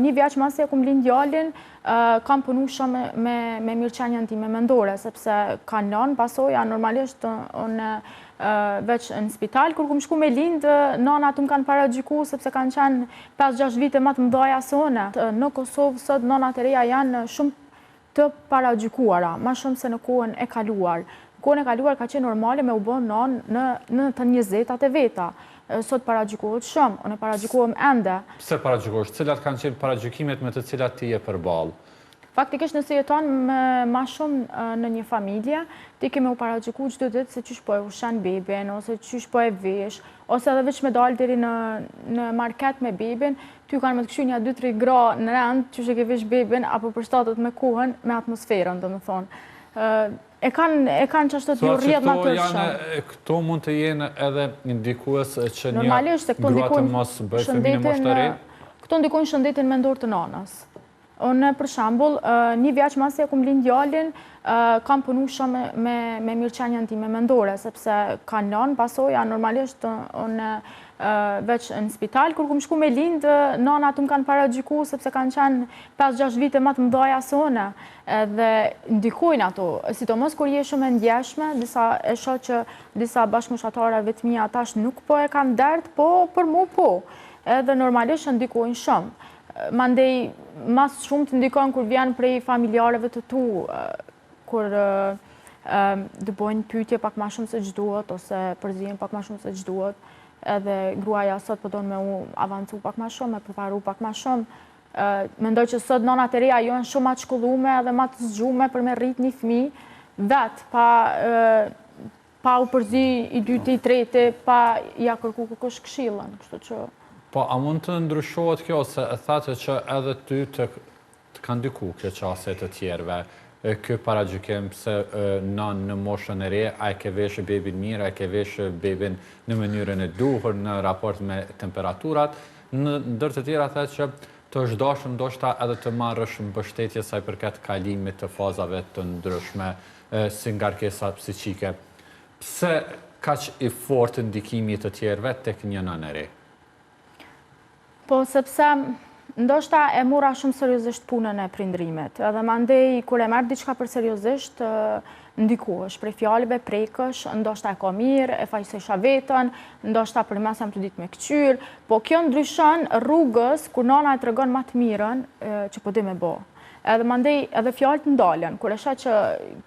një vjeç masi e kum lind djalin, kam punu shumë me mirëqenjen time mendore, sepse kanë lënë pasoja, normalisht unë veç në spital, kur kum shku me lind, nanat më kanë paragjyku, sepse kanë qenë 5-6 vite më të mëdhaja se une. Në Kosovë, sot nanat e reja janë shumë të paragjykuara, ma shumë se në kohën e kaluar. Në kohën e kaluar ka qenë normale me u bën nanë në të 20-tat e veta. Sot paragjykohet shumë, unë paragjykohem ende. Pse paragjykohesh? Cilat kanë qenë paragjykimet me të cilat ti je përballë? Faktikisht nëse jeton ma shumë në një familje, ti kemi u paragjyku çdo ditë se qysh po e ushan bebin, ose qysh po e vesh, ose edhe veç me dalë deri në market me bebin, ty kanë me të këshu një 2-3 gra në rend, qysh e ke vesh bebin, apo përshtatet me kohën, me atmosferën, do më thonë. E kanë që ashtë të ju rrjedh natyrshëm. Këto mund të jenë edhe ndikues që një grua të mos bëjë fëmijë moshtari? Këto ndikojnë shëndetin mendor të nanës. Unë, për shembull, një vjeç masi e kum lind djalin, kam punu shumë me mirëqenjen time mendore, sepse kanë lënë pasoja, normalisht unë veç në spital, kur kum shku me lind, nanat më kanë paragjyku, sepse kanë qenë 5-6 vite më të mëdhaja se une, edhe ndikojnë ato, sidomos kur je shumë e ndjeshme, e shoh që disa bashkëmoshatarëve të mia tash nuk po e kanë dert, po për mu po, edhe normalisht ndikojnë shumë. Mandej, mas shumë të ndikojnë kur vjen prej familjarëve të tu, kur dëbojnë pyetje pak ma shumë se ç'duhet, ose përzihen pak ma shumë se ç'duhet, edhe gruaja sot përdojnë me u avancu pak ma shumë, me përparu pak ma shumë. Mendoj që sot nanat e reja janë shumë ma të shkollume edhe ma të zgjume për me rrit një fëmijë vetë, pa u përzi i dyti, i treti, pa ja kërku kërkush këshillën, kështu që... Po, a mund të ndryshohet kjo, se e thate që edhe ty të kanë diku kjo qase të tjerve, kjo paragjykim se në moshën e re, a e ke veshë bebin mirë, a e ke veshë bebin në mënyrën e duhur, në raport me temperaturat, në ndër të tjera the që të është dashur ndoshta edhe të marrësh mbështetje sa i përket kalimit të fazave të ndryshme, si ngarkesa psiqike. Pse kaq i fortë ndikimi të tjerve tek një nënë e re? Po, sepse ndoshta e mora shumë seriozisht punën e prindërimit. Edhe mandej, kur e merr diçka për seriozisht, ndikohesh prej fjalëve, prekësh, ndoshta e ka mirë, e faqësisha veten, ndoshta për mesam të ditë me këqyr, po kjo ndryshon rrugës kur nana e tregon më të mirën që po di me bë. Edhe mandej edhe fjalët ndalen, kur e shoh që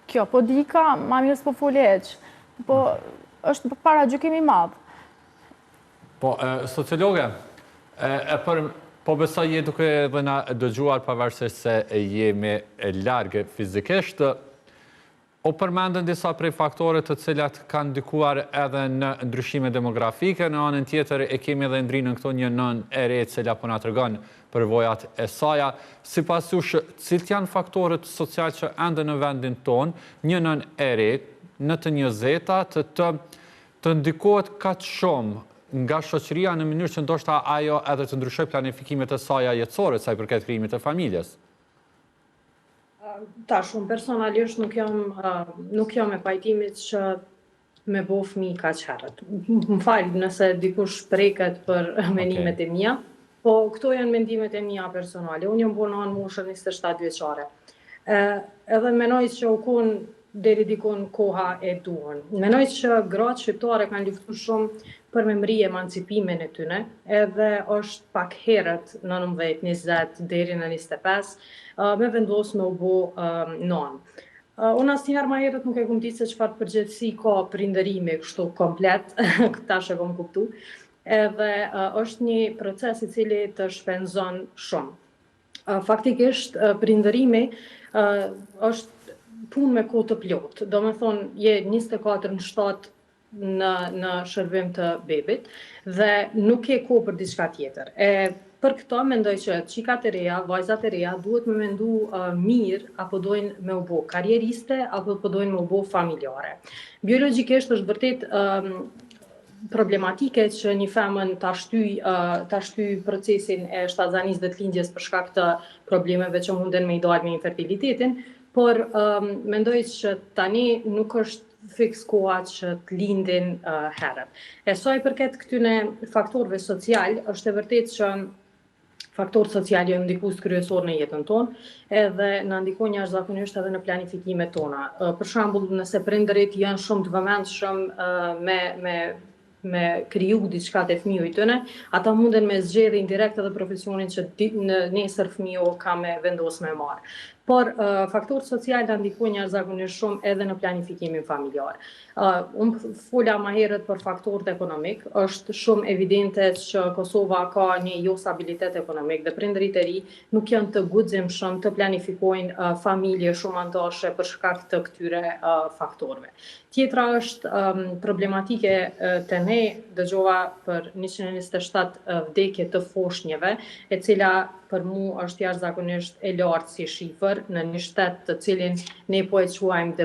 kjo po dika, ma mirë s'po fol hiç. Po është paragjykim i madh. Po, sociologe, po besoj je duke edhe na dëgjuar pavarësisht se jemi largë fizikisht, o përmendën disa prej faktore të cilat kanë ndikuar edhe në ndryshime demografike, në anën tjetër e kemi edhe ndrinën këto një nënë e re cila po na tregon përvojat e saja. Sipas jush, cilat janë faktorët social që ende në vendin ton, një nënë e re në të 20-ta të ndikohet kaq shumë nga shoqëria në mënyrë që ndoshta ajo edhe të ndryshoj planifikimet e saja jetësore sa i përket krijimit të familjes? Tash, unë personalisht nuk jam e pajtimit që me bo fëmijë kaq herët. Më fal nëse dikush preket për mendimet e mia, po këto janë mendimet e mia personale. Unë jam bërë në moshën 27 vjeçare. Edhe menoj që u kon deri dikon koha e duan. Menoj që gratë shqiptare kanë luftuar shumë për me mri emancipimin e tyne, edhe është pak herët në 19, 20 deri në 25, me vendos me u bo non. Unë asnjëherë më herët nuk e kam ditë se çfarë përgjegjësi ka prindërimi kështu komplet, tash e kam kuptu, edhe është një proces i cili të shpenzon shumë. Faktikisht, prindërimi është punë me kohë të plotë. Do me thonë, je 24/7 në shërbim të bebit dhe nuk ke kohë për diçka tjetër. Për këto mendoj që qikat e reja, vajzat e reja duhet me mendu mirë apo dojnë me u bo karieriste apo po dojnë me u bo familjare. Biologjikisht është vërtet problematike që një femën ta shtyj procesin e shtatzanisë dhe të lindjes për shkak të problemeve që munden me i dalë me infertilitetin, por mendoj që tani nuk është fiks koha që të lindin herët. E sa i përket këtyne faktorëve social, është e vërtet që faktorët sociale janë ndikues kryesor në jetën tonë, edhe na ndikojnë jashtëzakonisht edhe në planifikimet tona. Për shembull, nëse prindërit janë shumë të vëmendshëm me kriju diçka te fëmijët tyre, ata munden me zgjedhë indirekt edhe profesionin që në nesër fëmiu ka me vendos me marr. Por faktorët sociale na ndikojnë jashtëzakonisht shumë edhe në planifikimin familjar. Unë fola më herët për faktorët ekonomik, është shumë evidente që Kosova ka një jo stabilitet ekonomik dhe prindërit e ri nuk janë të guximshëm të planifikojnë familje shumë anëtarëse për shkak të këtyre faktorëve. Tjetra është problematike të ne, dëgjova për 127 vdekje të foshnjeve, e cila për mu është jashtëzakonisht e lartë si shifër në një shtet të cilin ne po e quajmë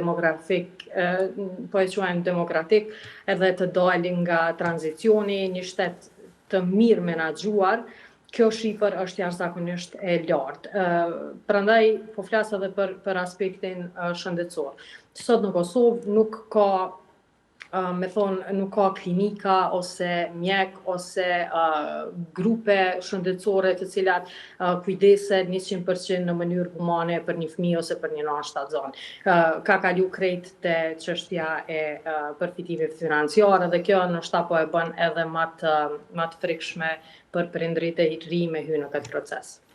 demokratik edhe të dalin nga tranzicioni, një shtet të mirë menaxhuar. Kjo shifër është jashtëzakonisht e lartë. Prandaj po flas edhe për aspektin shëndetësor. Sot në Kosovë nuk ka nuk ka klinika ose mjek ose grupe shëndetësore të cilat kujdesen 100% në mënyrë humane për një fëmijë ose për një nanë shtatzon. Ka kalu krejt te çështja e përfitimit financiar dhe kjo ndoshta po e bën edhe më të frikshme për prindërit e ri me hyrë në këtë proces.